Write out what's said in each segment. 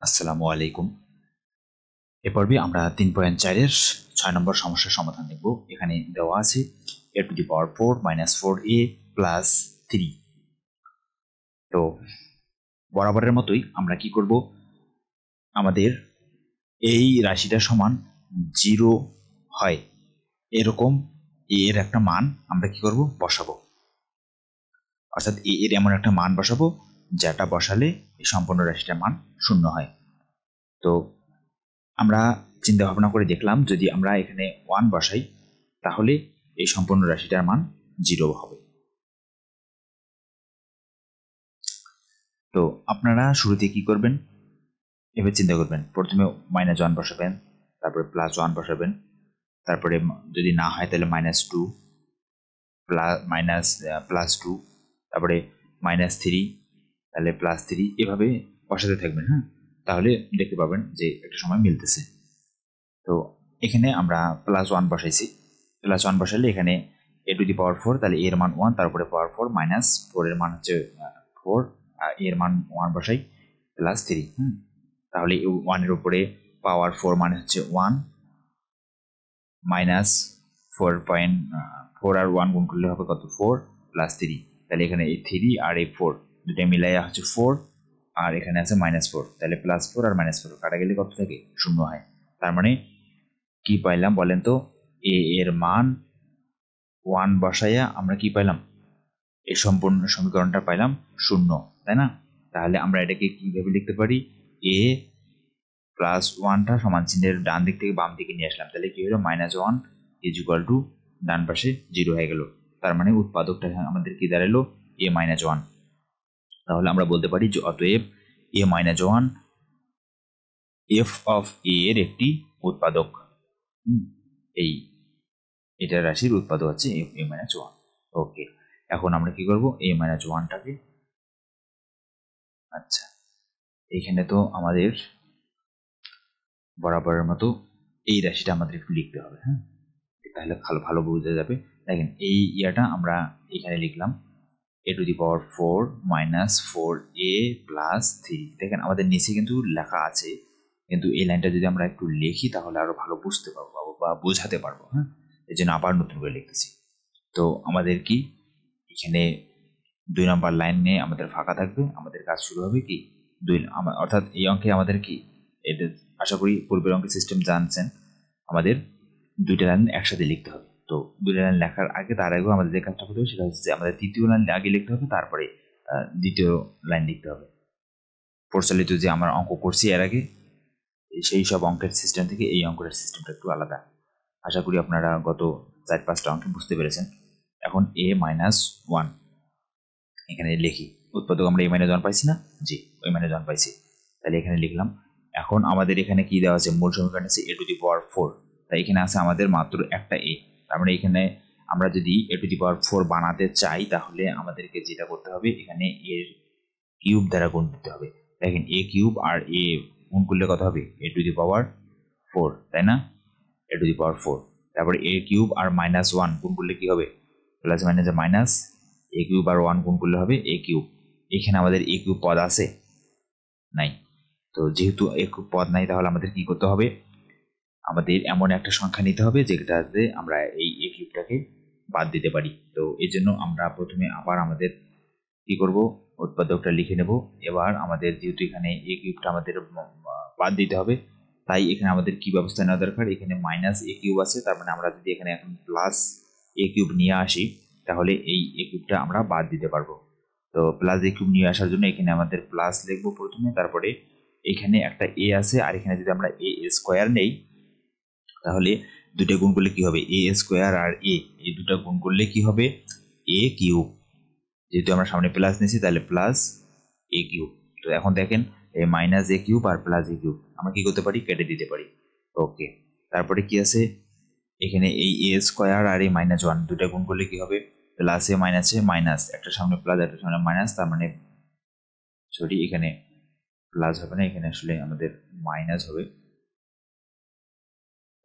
আসসালামু আলাইকুম। এ পর্বে আমরা 3.4-এর 6 নম্বর সমস্যার সমাধান দেখব। এখানে দেওয়া আছে a⁴ - 4a + 3। তো বরাবরের মতোই আমরা কি করব, আমাদের এই রাশিটা সমান 0 হয় এরকম এর একটা মান আমরা কি করব, বসাবো। অর্থাৎ এর এমন একটা মান বসাবো যেটা বসালে এই সম্পূর্ণ রাশিটার মান 0 হয়। তো আমরা চিন্তা ভাবনা করে দেখলাম, যদি আমরা এখানে 1 বসাই তাহলে এই সম্পূর্ণ রাশিটার মান 0 হবে। তো আপনারা শুরুতে কি করবেন, এবার চিন্তা করবেন। প্রথমে -1 বসাবেন, তারপরে +1 বসাবেন, তারপরে যদি না হয় তাহলে -2 +2, তারপরে -3, তাহলে +3, এভাবে বসাতে থাকবেন। হ্যাঁ, তাহলে দেখতে পাবেন যে একটা সময় মিলতেছে। তো এখানে আমরা +1 বসাইছি। +1 বসালে এখানে a⁴, তাহলে এর মান 1, তারপরে পাওয়ার 4 -4 এর মান হচ্ছে 4, আর এর মান 1 বসাই +3। তাহলে 1 এর উপরে পাওয়ার 4 মানে হচ্ছে 1, -4 আর 1 গুণ করলে হবে কত, 4 +3। তাহলে এখানে এই 3 আর এই 4 দুটো মিলাইয়া হচ্ছে 4, আর এখানে আছে -4, তাহলে +4 আর -4 কাটা গেলে কত থাকে, 0 হয়। তার মানে কি পাইলাম বলেন তো, এ এর মান 1 বসাইয়া আমরা কি পাইলাম, এই সম্পূর্ণ সমীকরণটা পাইলাম 0, তাই না? তাহলে আমরা এটাকে কিভাবে লিখতে পারি, a +1 টা সমান চিহ্নের ডান দিক থেকে বাম দিকে নিয়ে আসলাম, তাহলে কি হলো, -1 = ডান পাশে 0 হয়ে গেল। তার মানে উৎপাদকটা আমাদের কি দাঁড়ালো, a - 1। তাহলে আমরা বলতে পারি যে অতএব a - 1 f of a এর একটি উৎপাদক। এটা রাশির উৎপাদক হচ্ছে a - 1। ওকে, এখন আমরা কি করব, a - 1টাকে, আচ্ছা এইখানে তো আমাদের বরাবরের মতো এই রাশিটা আমাদের একটু লিখতে হবে। হ্যাঁ, তাহলে ভালো বোঝা যাবে। দেখেন এই ইয়াটা আমরা এখানে লিখলাম a⁴ - 4a + 3। দেখেন আমাদের নিচে কিন্তু লেখা আছে, কিন্তু এই লাইনটা যদি আমরা একটু লিখি তাহলে আরো ভালো বুঝতে পারবো বা বোঝাতে পারবো। হ্যাঁ, এই জন্য আবার নতুন করে লিখতেছি। তো আমাদের কি এখানে 2 নম্বর লাইন নিয়ে আমাদের ফাঁকা থাকবে, আমাদের কাজ শুরু হবে কি, অর্থাৎ এই অঙ্কে আমাদের কি, এটা আশা করি পূর্বের অঙ্কের সিস্টেম জানছেন, আমাদের 2টা লাইন একসাথে লিখতে হবে। তো 2টা লাইন লেখার আগে, তার আগেও আমাদের যে কাজটা করতে হবে সেটা হচ্ছে আমাদের তৃতীয় লাইন আগে লিখতে হবে, তারপরে দ্বিতীয় লাইন লিখতে হবে। প্রচলিত যে আমরা অঙ্ক করছি এর আগে, সেই সব অঙ্কের সিস্টেম থেকে এই অঙ্কের সিস্টেমটা একটু আলাদা। আশা করি আপনারা গত 4-5টা অঙ্কে বুঝতে পেরেছেন। এখন a - 1 এখানে লিখি, উৎপাদক আমরা a - 1 পাইছি না, জি ওই -1 পাইছি, তাহলে এখানে লিখলাম। এখন আমাদের এখানে কি দেওয়া আছে, মূল সমীকরণ আছে a⁴, তাই এখানে আছে আমাদের মাত্র একটা a। তার মানে এখানে আমরা যদি a⁴ বানাতে চাই তাহলে আমাদেরকে যেটা করতে হবে, এখানে এর কিউব দ্বারা গুণ দিতে হবে। দেখেন a³ আর a গুণ করলে কত হবে, a⁴, তাই না, a⁴। তারপরে a³ আর -1 গুণ করলে কি হবে, প্লাস মাইনাসে মাইনাস, a³ আর 1 গুণ করলে হবে a³। এখানে আমাদের a³ পদ আছে নাই, তো যেহেতু a³ পদ নাই তাহলে আমাদের কি করতে হবে, আমাদের এমন একটা সংখ্যা নিতে হবে যেটাতে আমরা এই a³টাকে বাদ দিতে পারি। তো এই জন্য আমরা প্রথমে আবার আমাদের কি করব, উৎপাদকটা লিখে নেব। এবার আমাদের যেহেতু এখানে a³ আমাদের বাদ দিতে হবে, তাই এখানে আমাদের কি ব্যবস্থা নেওয়া দরকার, এখানে -a³ আছে, তার মানে আমরা যদি এখানে এখন +a³ নিয়ে আসি তাহলে এই a³ আমরা বাদ দিতে পারবো। তো +a³ নিয়ে আসার জন্য এখানে আমাদের প্লাস লিখবো প্রথমে, তারপরে এখানে একটা a আছে, আর এখানে যদি আমরা a² নেই তাহলে দুটো গুণ করলে কি হবে, a² আর a, এই দুটো গুণ করলে কি হবে, a³। যেহেতু আমরা সামনে প্লাস নিয়েছি তাহলে +a³। তো এখন দেখেন এই -a³ আর +a³ আমরা কি করতে পারি, কেটে দিতে পারি। ওকে, তারপরে কি আছে, এখানে এই a² আর এই -1 দুটো গুণ করলে কি হবে, প্লাসে মাইনাসে মাইনাস, একটা সামনে প্লাস একটা সামনে মাইনাস, তার মানে সরি এখানে প্লাস হবে না, এখানে আসলে আমাদের মাইনাস হবে।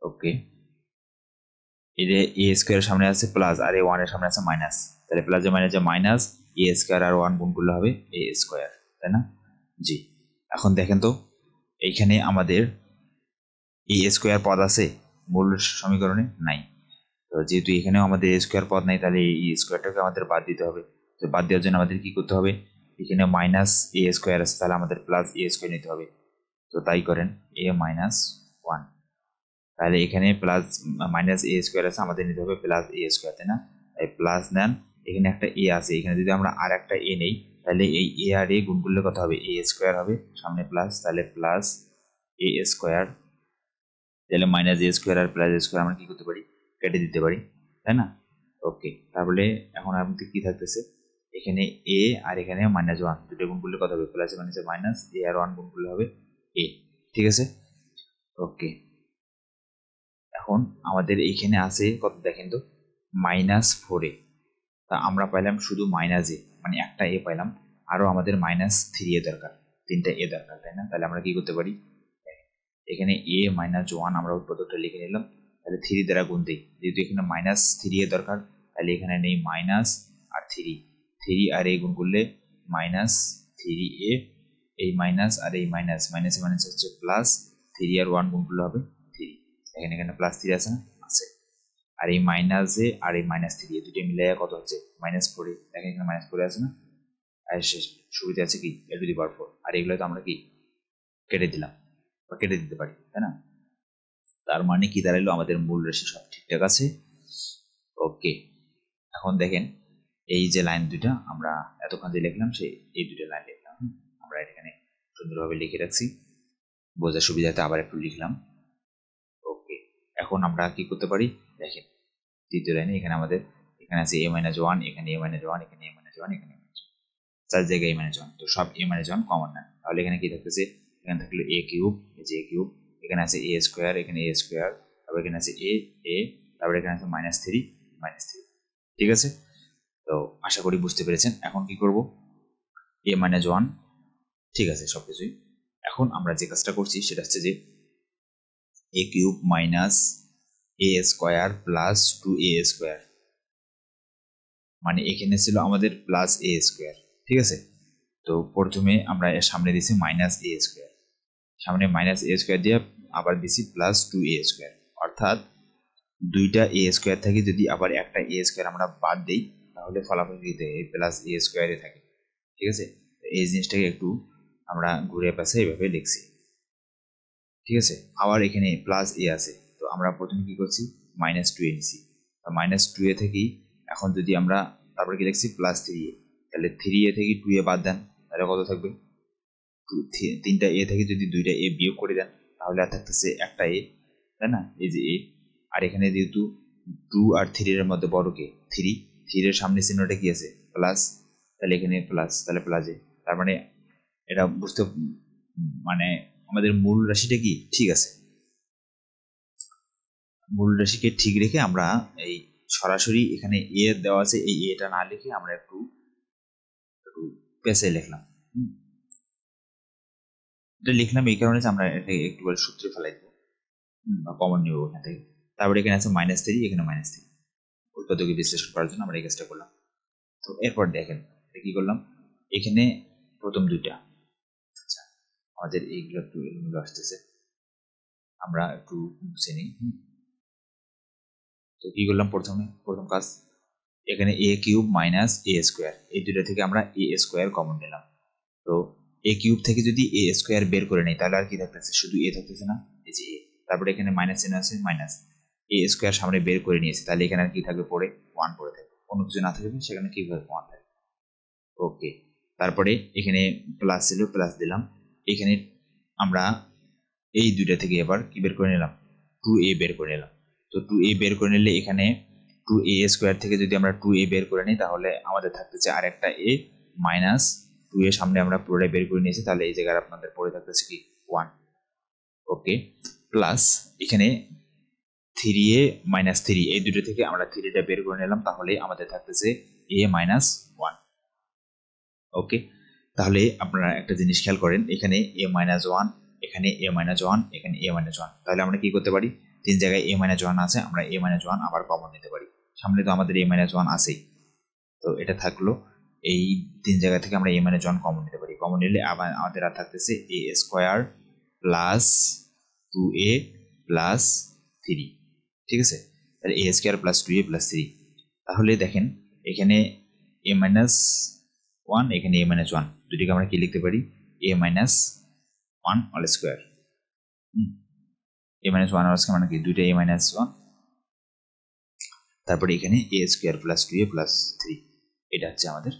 ওকে, এই যে a² সামনে আছে প্লাস আর এই 1 এর সামনে আছে মাইনাস, তাহলে প্লাসে মাইনাসে মাইনাস, a² আর 1 গুণ করলে হবে a², তাই না, জি। এখন দেখেন তো এইখানে আমাদের এ স্কোয়ার পদ আছে মূল সমীকরণে নাই, তো যেহেতু এখানেও আমাদের এ স্কোয়ার পদ নাই, তাহলে এই স্কোয়ারটাকে আমাদের বাদ দিতে হবে। তো বাদ দেওয়ার জন্য আমাদের কি করতে হবে, এখানে মাইনাস এ স্কোয়ার আছে, তাহলে আমাদের প্লাস এ স্কোয়ার নিতে হবে। তো তাই করেন এ মাইনাস 1, তাহলে এখানে প্লাস মাইনাস এ স্কোয়ার আছে, আমাদের নিতে হবে প্লাস এ স্কোয়ার, তাই না? তাই প্লাস নেন, এখানে একটা এ আছে, এখানে যদি আমরা আর একটা এ নেই তাহলে এই এ আর এ গুণ করলে কত হবে, এ স্কোয়ার হবে, সামনে প্লাস, তাহলে প্লাস এ স্কোয়ার, তাহলে মাইনাস এ স্কোয়ার আর প্লাস এ স্কোয়ার আমরা কি করতে পারি, কেটে দিতে পারি, তাই না? ওকে, তাহলে এখন আমাদের কি থাকতেছে, এখানে এ আর এখানে -1 দুটো গুণ করলে কত হবে, প্লাস মাইনাসে মাইনাস, এ আর 1 গুণ করলে হবে এ। ঠিক আছে, ওকে। এখন আমাদের এইখানে আছে কত দেখেন তো, -4a, তা আমরা পাইলাম শুধু মাইনাস এ, মানে একটা এ পাইলাম, আরও আমাদের -3a দরকার, 3টা এ দরকার, তাই না? তাহলে আমরা কি করতে পারি, এখানে a -1 আমরা উৎপাদকটা লিখে নিলাম, তাহলে 3 দ্বারা গুণ দিই, যেহেতু এখানে -3a দরকার, তাহলে এখানে নেই মাইনাস আর 3 আর a গুণ করলে -3a, এই মাইনাস আর এই মাইনাস, মাইনাসে মাইনাস হচ্ছে প্লাস, 3 আর 1 গুণ করলে হবে 3, এখানে এখানে +3 আছে না, আছে, আর এই মাইনাস এ আর এই -3 এ দুটো মিলে কত হচ্ছে -4, দেখেন এখানে -4 আছে না, আর শেষ শুরুতে আছে কি a⁴, আর এগুলো তো আমরা কি কেটে দিলাম বা কেটে দিতে পারি, তাই না? তার মানে কি দাঁড়াইলো, আমাদের মূল রাশি সব ঠিকঠাক আছে। ওকে, এখন দেখেন এই যে লাইন দুটা আমরা এতক্ষণ যে লিখলাম, সেই এই দুটো লাইন লিখলাম, আমরা এখানে সুন্দরভাবে লিখে রাখছি, বোঝার সুবিধাতে আবার একটু লিখলাম। ওকে, এখন আমরা কি করতে পারি, দেখেন দ্বিতীয় লাইনে এখানে আমাদের এখানে আছে a-1, এখানে a-1, এখানে a-1, এখানে চার জায়গায় a-1, তো সব a-1 কমন না, তাহলে এখানে কি থাকতেছে, এখানে থাকলো a কিউব, এই যে a কিউব, এখানে আছে a স্কোয়ার, এখানে a স্কোয়ার, তারপর এখানে আছে a, তারপর এখানে আছে -3, ঠিক আছে? তো আশা করি বুঝতে পেরেছেন। এখন কি করব, a-1, ঠিক আছে সবকিছুই। এখন আমরা যে কাজটা করছি সেটা হচ্ছে যে a cube minus a square plus 2a square, মানে এখানে ছিল আমাদের প্লাস a স্কোয়ার, ঠিক আছে? তো প্রথমে আমরা এর সামনে দিছি -a স্কোয়ার, সামনে -a স্কোয়ার দিয়ে আবার দিছি +2a স্কোয়ার, অর্থাৎ দুইটা a স্কোয়ার থেকে যদি আবার একটা a স্কোয়ার আমরা বাদ দিই তাহলে ফলাফল কি দেয়, +a স্কোয়ারে থাকে, ঠিক আছে? এই জিনিসটাকে একটু আমরা ঘুরে পাশে এইভাবে লিখছি, ঠিক আছে? আবার এখানে +a আছে, তো আমরা প্রথমে কি করছি, -2a নিছি, তো -2a থেকেই এখন যদি আমরা তারপরে কি লিখছি +3a, তাহলে 3a থেকে 2a বাদ দেন, তাহলে কত থাকবে, 3টা a থেকে যদি 2টা a বিয়োগ করে দেন তাহলে আর থাকতেছে একটা a, তাই না? এই যে a, আর এখানে যেহেতু 2 আর 3 এর মধ্যে বড় কে 3 এর সামনে চিহ্নটা কি আছে, প্লাস, তাহলে এখানে প্লাস, তাহলে প্লাস a, তার মানে এটা বুঝতে, মানে আমাদের মূল রাশিটা কি ঠিক আছে, মূল রাশিকে ঠিক রেখে আমরা এই সরাসরি এখানে a দেওয়া আছে, এই এটা না লিখে আমরা একটু পেছে লিখলাম, এটা লিখলাম এই কারণে যে আমরা এটা একটু করে সূত্রে ফেলাই দেবো বা কমন নিব ওখান থেকে। তারপরে এখানে আছে -3, এখানে -3, উৎপাদকে বিশ্লেষণ করার জন্য আমরা এই কাজটা করলাম। তো এরপর দেখেন কি করলাম, এখানে প্রথম দুইটা, আচ্ছা আমাদের এইগুলো একটু এলোমেলো আসতেছে, আমরা একটু মুছে নিই। তো কি করলাম, প্রথম কাজ, এখানে a cube minus a square, এই দুটো থেকে আমরা a স্কোয়ার কমন নিলাম, তো a কিউব থেকে যদি a স্কোয়ার বের করে নেই তাহলে আর কি থাকতেছে, শুধু a থাকতেছে না, এই যে a, তারপরে এখানে মাইনাস চিহ্ন আছে, মাইনাস a স্কোয়ার সামনে বের করে নিয়েছে, তাহলে এখানে আর কি থাকবে, পড়ে 1 পড়ে থাকবে, কোনো কিছু না থাকবে সেখানে কি হবে, 1 থাকবে। ওকে, তারপরে এখানে প্লাস ছিল, প্লাস দিলাম, এখানে আমরা এই দুইটা থেকে এবার কি বের করে নিলাম, 2a বের করে নিলাম, তো 2a বের করে নিলে এখানে 2a স্কোয়ার থেকে যদি আমরা 2a বের করে নিই তাহলে আমাদের থাকতেছে আর একটা a, মাইনাস 2 এর সামনে আমরা পুরোটাই বের করে নিয়েছি, তাহলে এই জায়গায় আপনাদের পড়ে থাকতেছে কি 1। ওকে, প্লাস এখানে 3a -3, এই দুটো থেকে আমরা 3টা বের করে নিলাম, তাহলে আমাদের থাকতেছে a -1। ওকে, তাহলে আপনারা একটা জিনিস খেয়াল করেন, এখানে a-1, এখানে a-1, এখানে a-1, তাহলে আমরা কি করতে পারি, 3 জায়গায় a-1 আছে, আমরা a-1 আবার কমন নিতে পারি, সামনে তো আমাদের a-1 আছেই, তো এটা থাকলো, এই 3 জায়গা থেকে আমরা a-1 কমন নিতে পারি, কমন নিলে আবার আমাদের আর থাকতেছে a square plus 2a plus 3, ঠিক আছে। তাহলে a square plus 2a plus 3, তাহলে দেখেন এখানে a মাইনাস 1, এখানে a মাইনাস 1, দুটিকে আমরা কি লিখতে পারি, a minus 1 all square. a minus 1 all square মানে কি দুইটা a মাইনাস 1, তারপরে এখানে a square plus 2a plus 3। এটা হচ্ছে আমাদের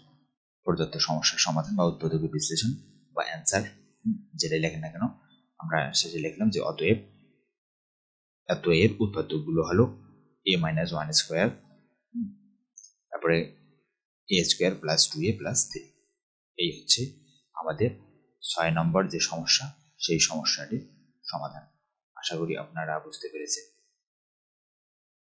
প্রদত্ত সমস্যার সমাধান বা উৎপাদক বিশ্লেষণ বা অ্যান্সার, যেটাই লেখেন না কেন। আমরা শেষে লিখলাম যে অতএব উৎপাদকগুলো হলো a মাইনাস 1 স্কোয়ার, তারপরে a square plus 2a plus 3। এই হচ্ছে আমাদের 6 নম্বর যে সমস্যা, সেই সমস্যাটির সমাধান। আশা করি আপনারা বুঝতে পেরেছেন।